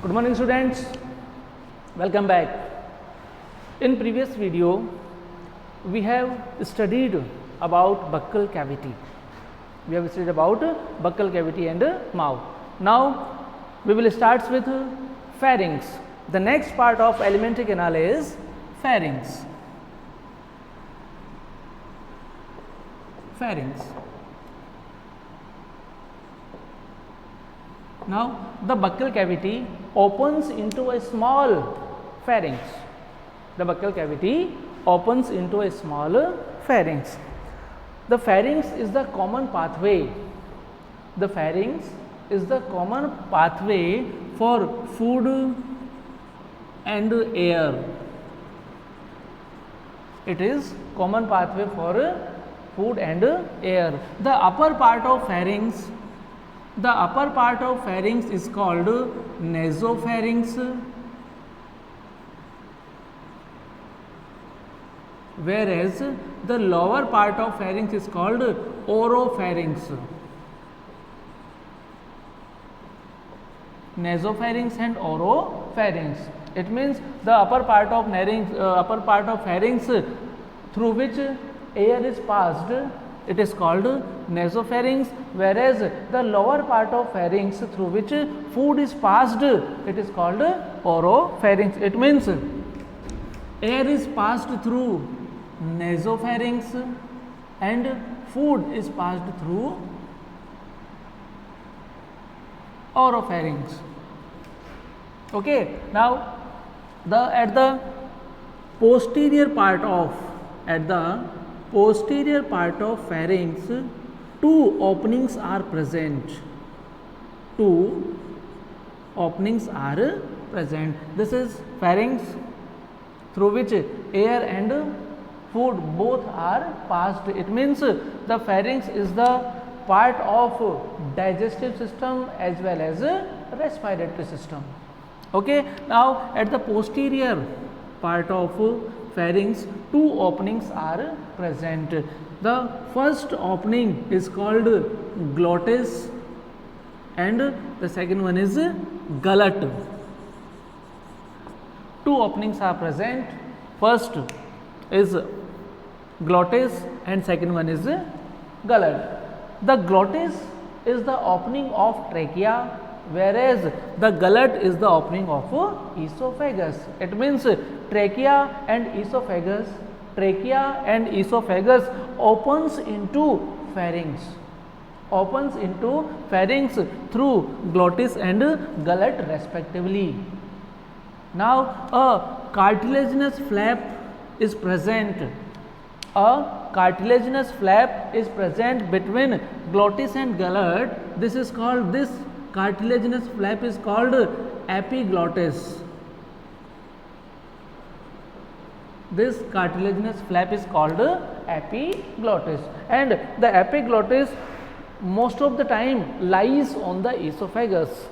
Good morning students, welcome back. In previous video we have studied about buccal cavity. We have studied about buccal cavity and mouth. Now we will start with pharynx. The next part of alimentary canal is pharynx. Pharynx. Now the buccal cavity opens into a small pharynx. The buccal cavity opens into a small pharynx. The pharynx is the common pathway. The pharynx is the common pathway for food and air. It is common pathway for food and air. The upper part of pharynx is called nasopharynx, whereas the lower part of pharynx is called oropharynx. Nasopharynx and oropharynx. It means the upper part of pharynx through which air is passed, it is called nasopharynx, whereas the lower part of pharynx through which food is passed, it is called oropharynx. It means air is passed through nasopharynx and food is passed through oropharynx. Okay, now at the posterior part of pharynx, two openings are present. This is pharynx through which air and food both are passed. It means the pharynx is the part of digestive system as well as respiratory system. Okay, now at the posterior part of pharynx, two openings are present. The first opening is called glottis and the second one is gullet. Two openings are present. First is glottis and second one is gullet. The glottis is the opening of trachea, whereas the gullet is the opening of esophagus. It means trachea and esophagus opens into pharynx through glottis and gullet respectively. Now a cartilaginous flap is present. Between glottis and gullet. This cartilaginous flap is called epiglottis. This cartilaginous flap is called epiglottis, and the epiglottis most of the time lies on the esophagus.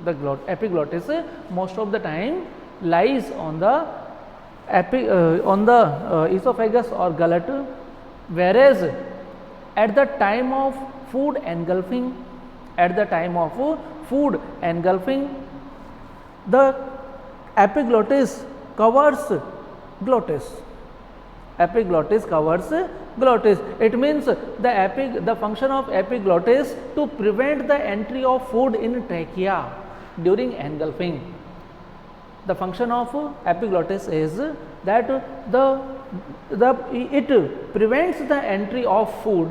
The epiglottis most of the time lies on the esophagus or gullet, whereas at the time of food engulfing, the epiglottis covers glottis. It means the function of epiglottis to prevent the entry of food in trachea during engulfing. The function of epiglottis is that it prevents the entry of food.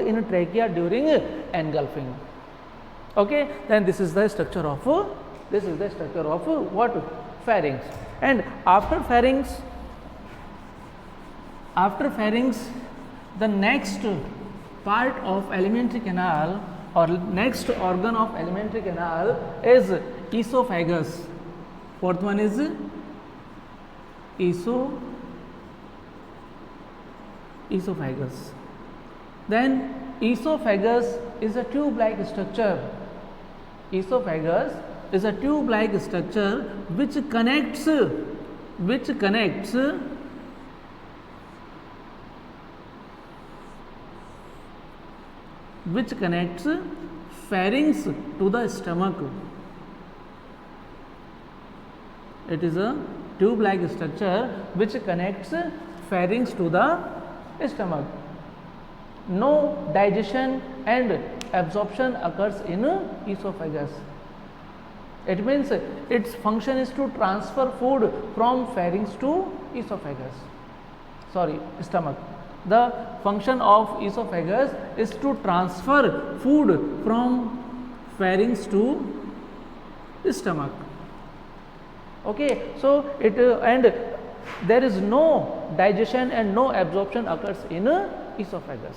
In trachea during engulfing. Okay, then this is the structure of what? Pharynx. And after pharynx, the next part of alimentary canal or next organ of alimentary canal is esophagus. Fourth one is esophagus. Then esophagus is a tube-like structure. Which connects which connects pharynx to the stomach. It is a tube-like structure which connects pharynx to the stomach. No digestion and absorption occurs in esophagus. It means its function is to transfer food from pharynx to esophagus. Sorry, stomach. The function of esophagus is to transfer food from pharynx to stomach. Okay, so it and there is no digestion and no absorption occurs in esophagus.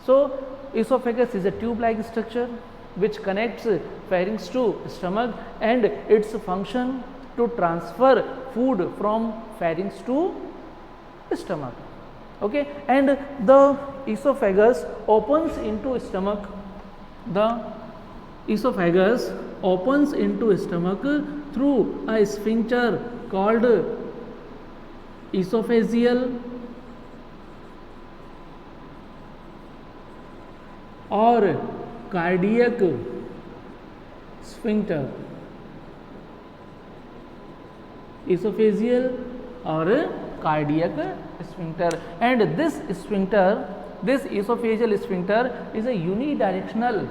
So esophagus is a tube-like structure which connects pharynx to stomach, and its function to transfer food from pharynx to stomach. Okay, and the esophagus opens into stomach. The esophagus opens into stomach through a sphincter called esophageal or cardiac sphincter. Esophageal or cardiac sphincter, and this sphincter, this esophageal sphincter is a unidirectional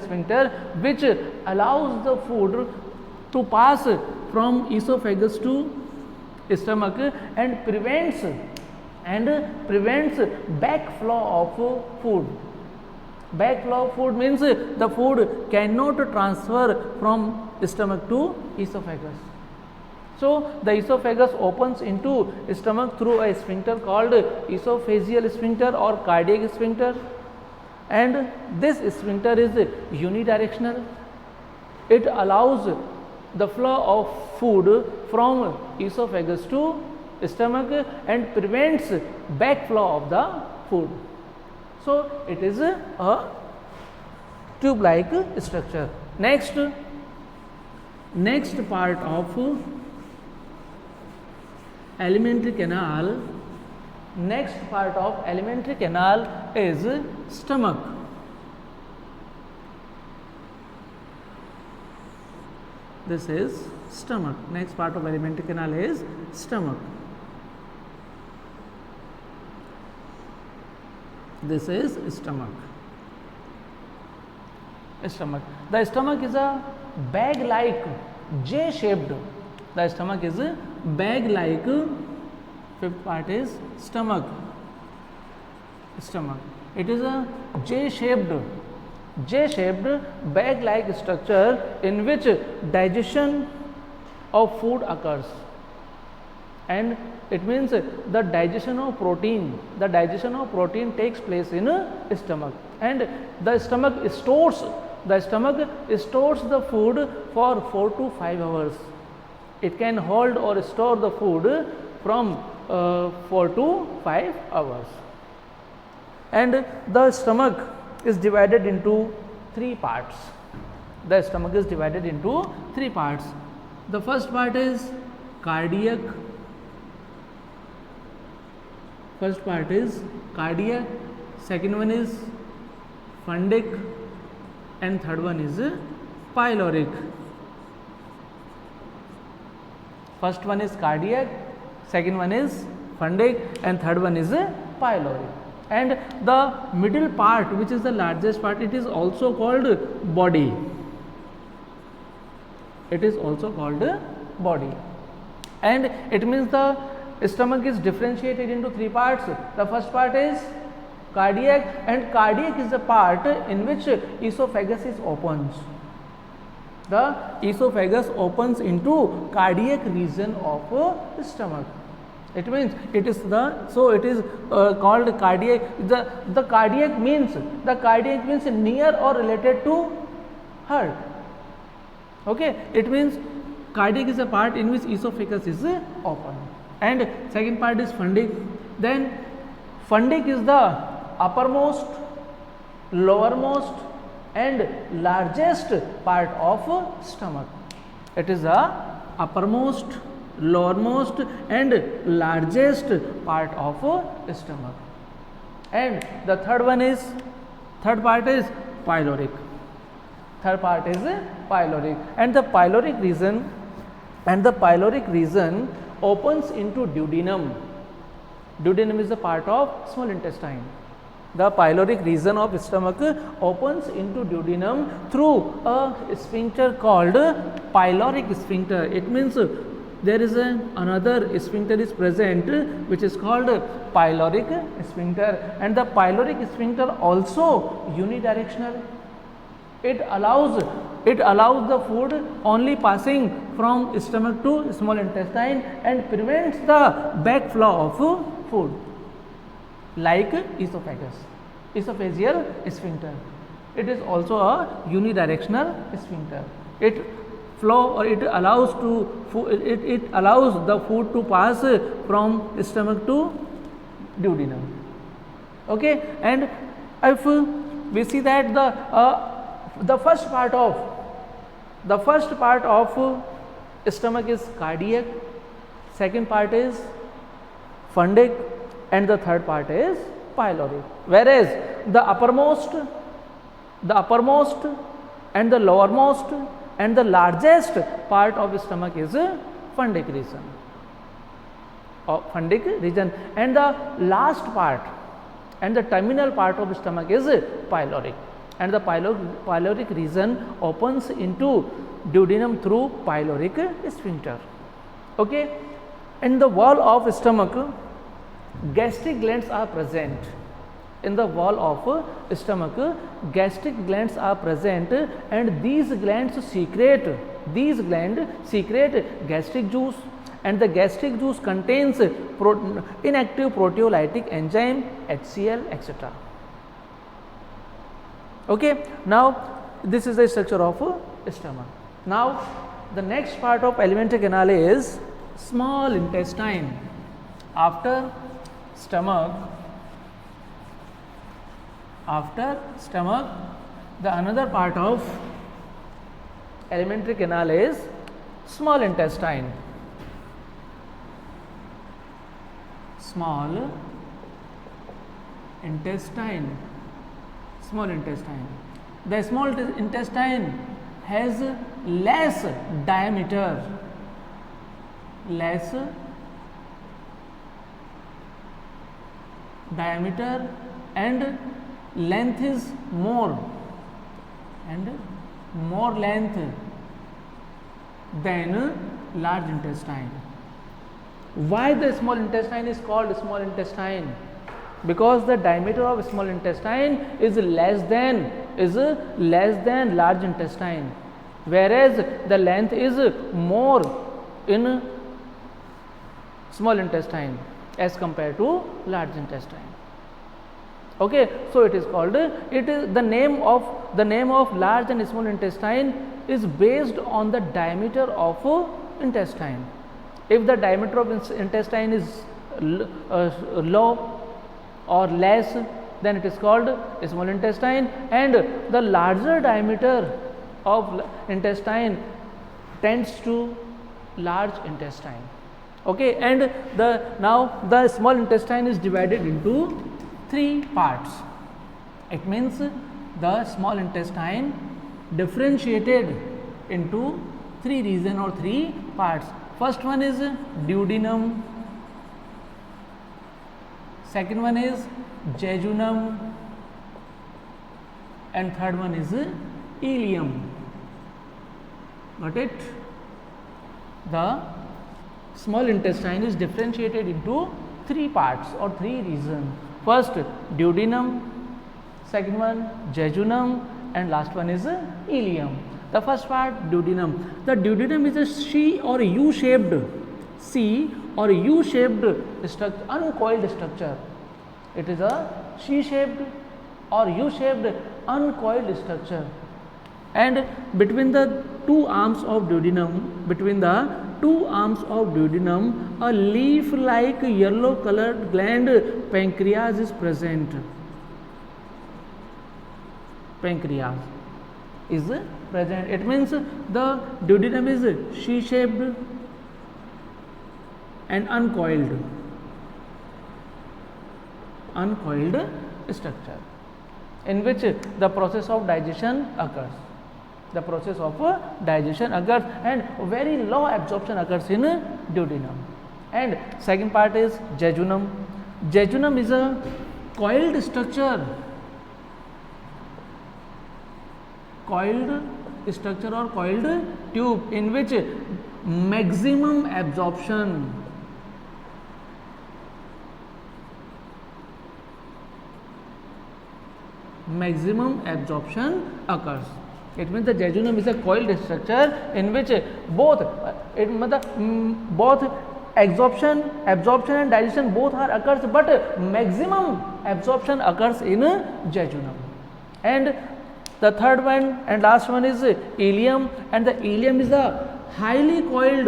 sphincter which allows the food to pass from esophagus to stomach and prevents backflow of food. Backflow of food means the food cannot transfer from stomach to esophagus. So the esophagus opens into stomach through a sphincter called esophageal sphincter or cardiac sphincter, and this sphincter is unidirectional. It allows the flow of food from esophagus to stomach and prevents backflow of the food. So it is a tube-like structure. Next part of alimentary canal. Next part of alimentary canal is stomach. This is stomach. Next part of alimentary canal is stomach. This is stomach. Stomach. The stomach is a bag-like, J-shaped. The stomach is a bag-like. Fifth part is stomach. Stomach. It is a J-shaped bag-like structure in which digestion of food occurs, and it means the digestion of protein takes place in stomach, and the stomach stores the food for 4 to 5 hours. It can hold or store the food from 4 to 5 hours, and the stomach is divided into 3 parts. The stomach is divided into 3 parts. The first part is cardiac. Second one is fundic, and third one is pyloric. First one is cardiac, second one is fundic, and third one is pyloric. And the middle part, which is the largest part, it is also called body. It is also called body, and it means the stomach is differentiated into 3 parts. The first part is cardiac, and cardiac is the part in which esophagus is opens. The esophagus opens into cardiac region of the stomach. It means it is called cardiac. The cardiac means near or related to heart. Okay, it means cardiac is a part in which esophagus is open. And second part is fundic. Then fundic is the uppermost, lowermost, and largest part of stomach. It is the uppermost, lowermost, and largest part of stomach. And the third part is pyloric. Third part is pyloric, and the pyloric region opens into duodenum. Duodenum is the part of small intestine. The pyloric region of stomach opens into duodenum through a sphincter called pyloric sphincter. It means there is another sphincter is present which is called pyloric sphincter, and the pyloric sphincter also unidirectional. It allows the food only passing from stomach to small intestine and prevents the backflow of food, like esophageal sphincter. It is also a unidirectional sphincter. It allows the food to pass from stomach to duodenum. Okay, and if we see that the first part of stomach is cardiac, second part is fundic, and the third part is pyloric, whereas the uppermost and the lowermost and the largest part of stomach is fundic region, and the last part and the terminal part of stomach is pyloric, and the pyloric region opens into duodenum through pyloric sphincter. Okay, in the wall of stomach, gastric glands are present. In the wall of stomach, gastric glands are present, and these glands secrete gastric juice, and the gastric juice contains inactive proteolytic enzyme, HCl, etc. Okay, now this is the structure of stomach. Now the next part of alimentary canal is small intestine. After stomach, the another part of alimentary canal is small intestine. Small intestine. The small intestine has less diameter, and length is more length than large intestine. Why the small intestine is called small intestine? Because the diameter of small intestine is less than large intestine, whereas the length is more in small intestine as compared to large intestine. Okay, so it is called, the name of large and small intestine is based on the diameter of intestine. If the diameter of intestine is low or less, then it is called small intestine, and the larger diameter of intestine tends to large intestine. Okay, and now the small intestine is divided into 3 parts. It means the small intestine differentiated into 3 regions or 3 parts. First one is duodenum, second one is jejunum, and third one is ileum. Got it? The small intestine is differentiated into 3 parts or 3 regions. First duodenum, second one jejunum, and last one is ileum. The first part, duodenum. The duodenum is a C or U-shaped structure, uncoiled structure. It is a C-shaped or U-shaped uncoiled structure, and between the 2 arms of duodenum, a leaf-like yellow-colored gland, pancreas, is present. It means the duodenum is C-shaped and uncoiled structure. in which the process of digestion occurs. The process of digestion occurs and very low absorption occurs in duodenum. And second part is jejunum. Jejunum is a coiled structure, or coiled tube in which maximum absorption occurs. It means the jejunum is a coiled structure in which both absorption and digestion both are occurs, but maximum absorption occurs in jejunum. And the third one and last one is ileum, and the ileum is a highly coiled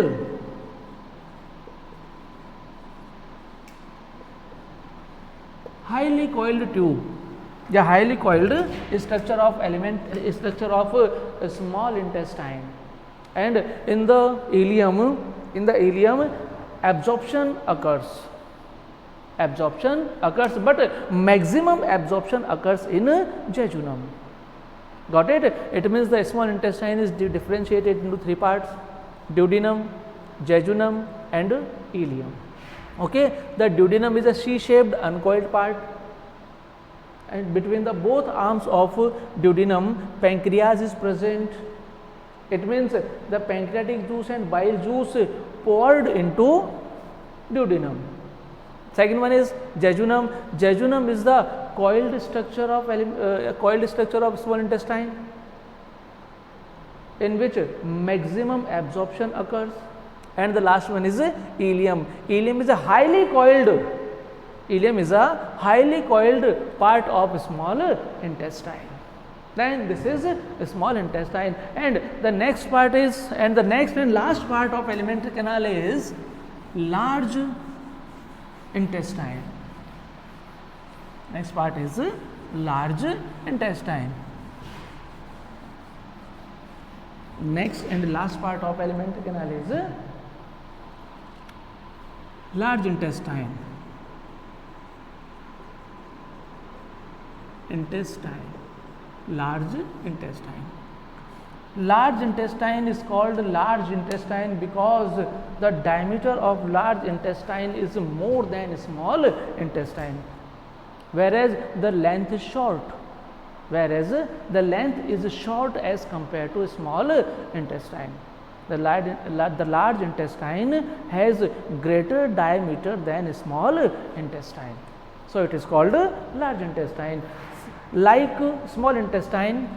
tube, the highly coiled structure of small intestine. And in the ileum absorption occurs, but maximum absorption occurs in jejunum. Got it? It means the small intestine is differentiated into three parts: duodenum, jejunum and ileum. Okay, the duodenum is a C-shaped uncoiled part, and between the both arms of duodenum pancreas is present. It means the pancreatic juice and bile juice poured into duodenum. Second one is jejunum. Jejunum is the coiled structure of small intestine in which maximum absorption occurs. And the last one is ileum. Ileum is a highly coiled part of small intestine. Then this is a small intestine, and the next part is, and the next and last part of alimentary canal is large intestine. Next part is large intestine. Next and last part of alimentary canal is large intestine. Large intestine. Large intestine is called large intestine because the diameter of large intestine is more than small intestine, whereas the length is short. As compared to small intestine. The large intestine has greater diameter than small intestine, so it is called large intestine. Like small intestine,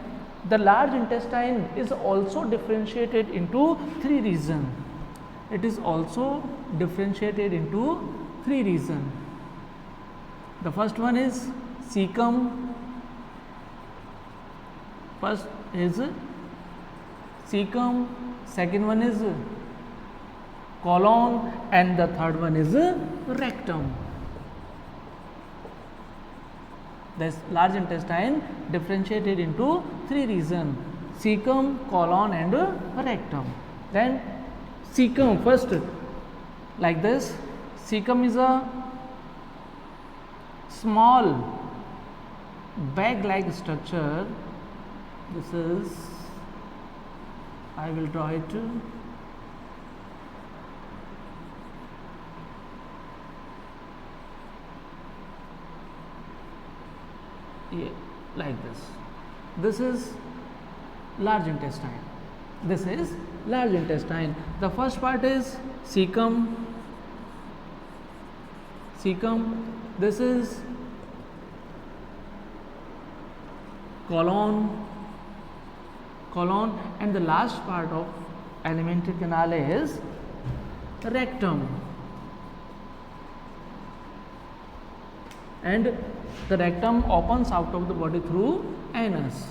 the large intestine is also differentiated into three regions. The first one is cecum. Second one is colon, and the third one is rectum. This large intestine differentiated into three regions: cecum, colon and rectum. Then cecum, first like this. Cecum is a small bag-like structure. This is, I will draw it. Yeah, like this. This is large intestine. The first part is cecum. This is colon, and the last part of alimentary canal is rectum. And the rectum opens out of the body through anus.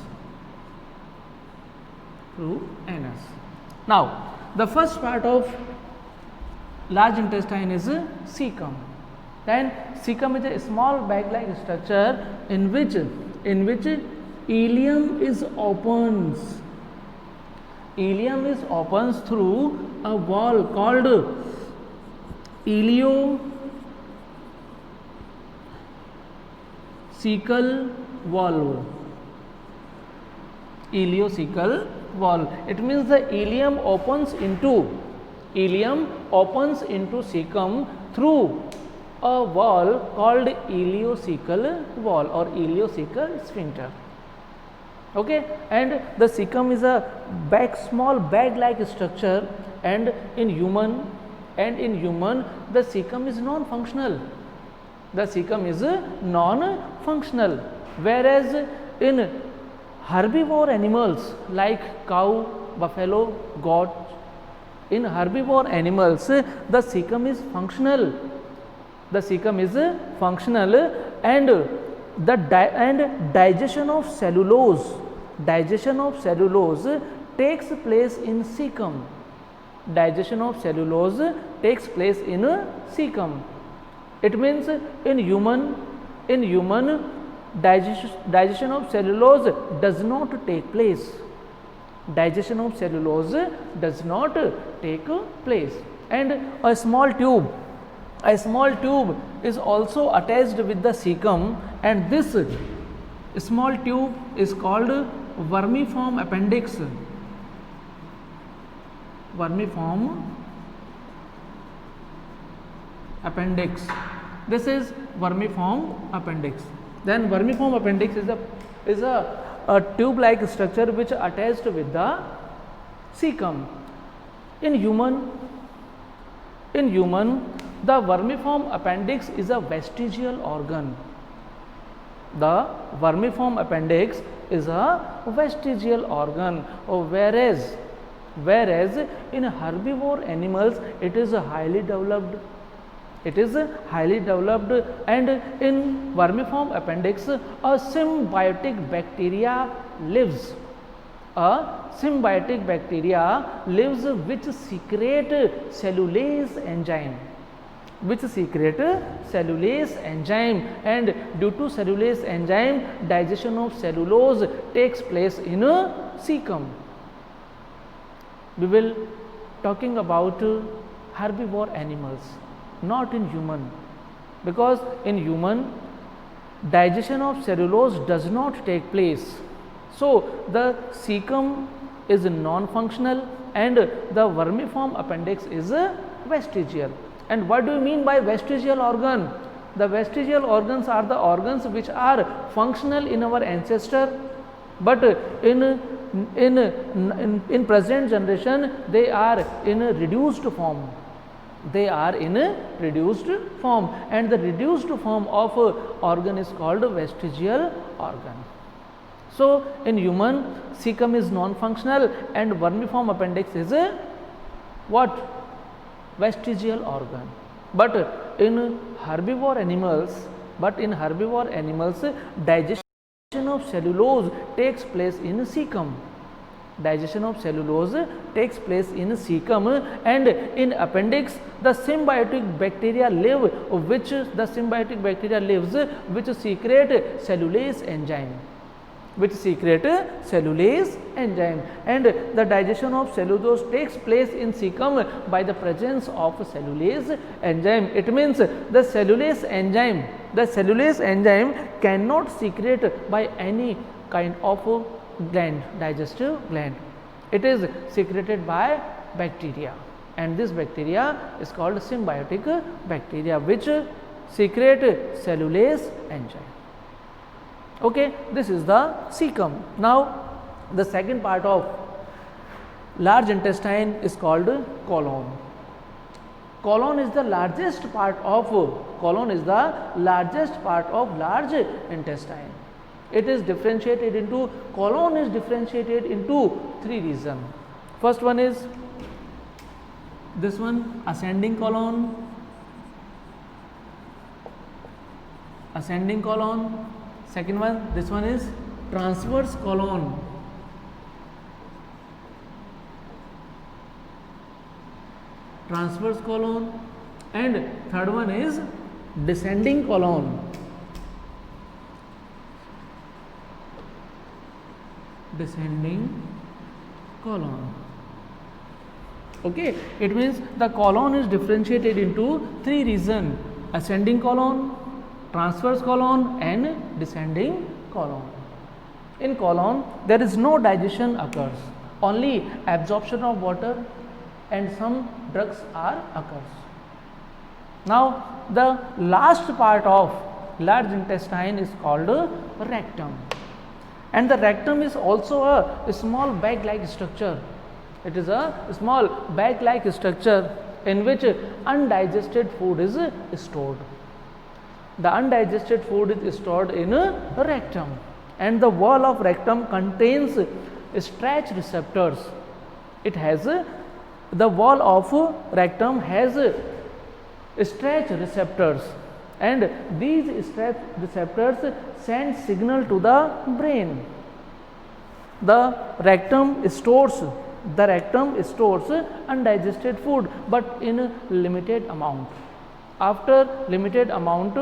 Now, the first part of large intestine is cecum. Then cecum is a small bag-like structure in which ileum is opens. Ileum is opens through a wall called ileocecal valve. ileocecal wall. It means the ileum opens into cecum through a wall called ileocecal wall or ileocecal sphincter. Okay, and the cecum is a small bag like structure, and in human the cecum is non-functional. The cecum is non-functional, whereas in herbivore animals like cow, buffalo, goat, in herbivore animals the cecum is functional. The cecum is functional, and the digestion of cellulose takes place in cecum. Digestion of cellulose takes place in cecum. It means in human digestion of cellulose does not take place. Digestion of cellulose does not take place, and a small tube is also attached with the cecum, and this small tube is called vermiform appendix. Vermiform appendix. This is vermiform appendix. Then vermiform appendix is a tube like structure which attached with the cecum. In human, the vermiform appendix is a vestigial organ. The vermiform appendix is a vestigial organ, whereas in herbivore animals it is highly developed. And in vermiform appendix a symbiotic bacteria lives. Which secrete cellulase enzyme, and due to cellulase enzyme digestion of cellulose takes place in cecum. We will talking about herbivore animals, not in human, because in human digestion of cellulose does not take place. So the cecum is non-functional and the vermiform appendix is vestigial. And what do you mean by vestigial organ? The vestigial organs are the organs which are functional in our ancestor, but in present generation they are in reduced form. And the reduced form of organ is called vestigial organ. So in human cecum is non-functional and vermiform appendix is what? Vestigial organ. But in herbivore animals digestion of cellulose takes place in cecum. And in appendix the symbiotic bacteria live, which secrete cellulase enzyme. And the digestion of cellulose takes place in cecum by the presence of cellulase enzyme. It means the cellulase enzyme cannot secrete by any kind of gland, digestive gland. It is secreted by bacteria, and this bacteria is called symbiotic bacteria which secrete cellulase enzyme. Okay, this is the cecum. Now the second part of large intestine is called colon. Colon is the largest part of large intestine. It is differentiated into three regions. First one is this one, ascending colon. Second one, this one is transverse colon. And third one is descending colon. Okay, it means the colon is differentiated into three regions: ascending colon, transverse colon and descending colon. In colon, there is no digestion occurs, only absorption of water and some drugs are occurs. Now, the last part of large intestine is called rectum, and the rectum is also a small bag-like structure. It is a small bag-like structure in which undigested food is stored. The undigested food is stored in a rectum, and the wall of rectum contains stretch receptors. It has the wall of rectum has stretch receptors, and these stretch receptors send signal to the brain. The rectum stores undigested food, but in limited amount. After limited amount,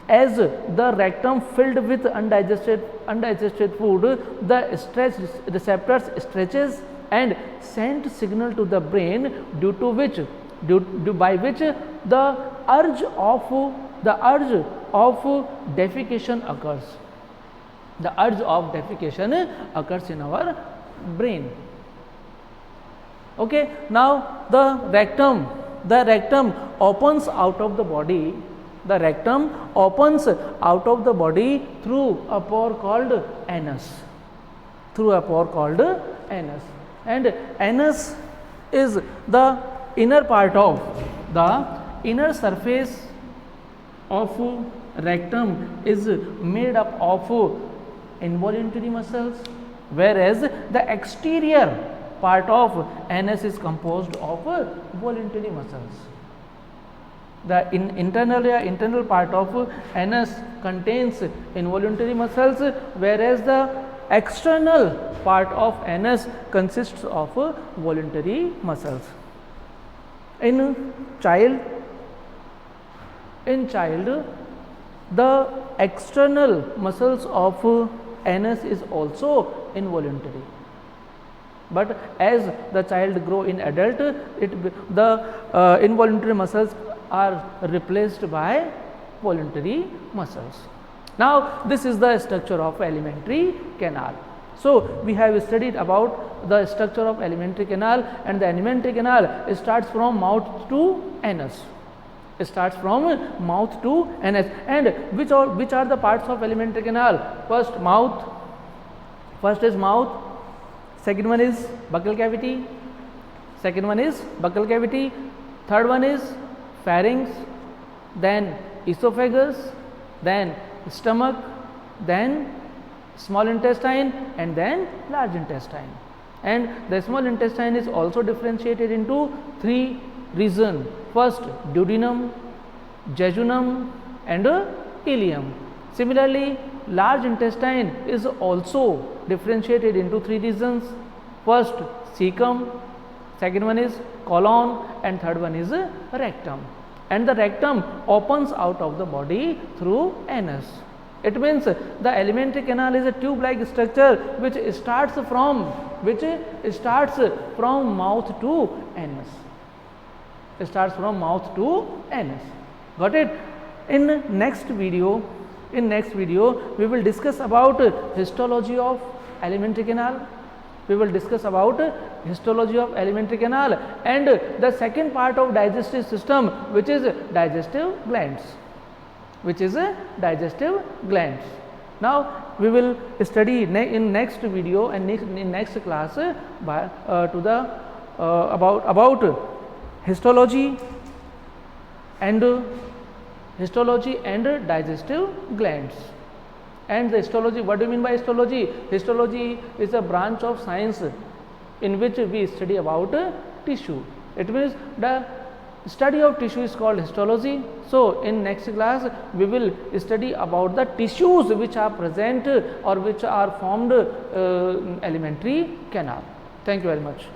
as the rectum filled with undigested food, the stretch receptors stretches and send signal to the brain, by which the urge of defecation occurs. The urge of defecation occurs in our brain. Okay, now the rectum opens out of the body. The rectum opens out of the body through a pore called anus. And anus is the inner part of the inner surface of rectum is made up of involuntary muscles, whereas the exterior part of anus is composed of voluntary muscles. The internal part of anus contains involuntary muscles, whereas the external part of anus consists of voluntary muscles. In child, the external muscles of anus is also involuntary, but as the child grow in adult, the involuntary muscles are replaced by voluntary muscles. Now, this is the structure of alimentary canal. So, we have studied about the structure of alimentary canal, and the alimentary canal starts from mouth to anus. It starts from mouth to anus. And which are the parts of alimentary canal? First is mouth, second one is buccal cavity, third one is pharynx, then esophagus, then stomach, then small intestine, and then large intestine. And the small intestine is also differentiated into three regions. First, duodenum, jejunum, and ileum. Similarly, large intestine is also differentiated into three regions. First, cecum, second one is colon, and third one is rectum. And the rectum opens out of the body through anus. It means the alimentary canal is a tube-like structure which starts from mouth to anus. It starts from mouth to anus. Got it? In next video, we will discuss about histology of alimentary canal. We will discuss about histology of alimentary canal and the second part of digestive system, which is digestive glands. Now, we will study in next video and in next class about histology and digestive glands. And the histology, what do you mean by histology? Histology is a branch of science in which we study about tissue. It means the study of tissue is called histology. So, in next class we will study about the tissues which are present or which are formed alimentary canal. Thank you very much.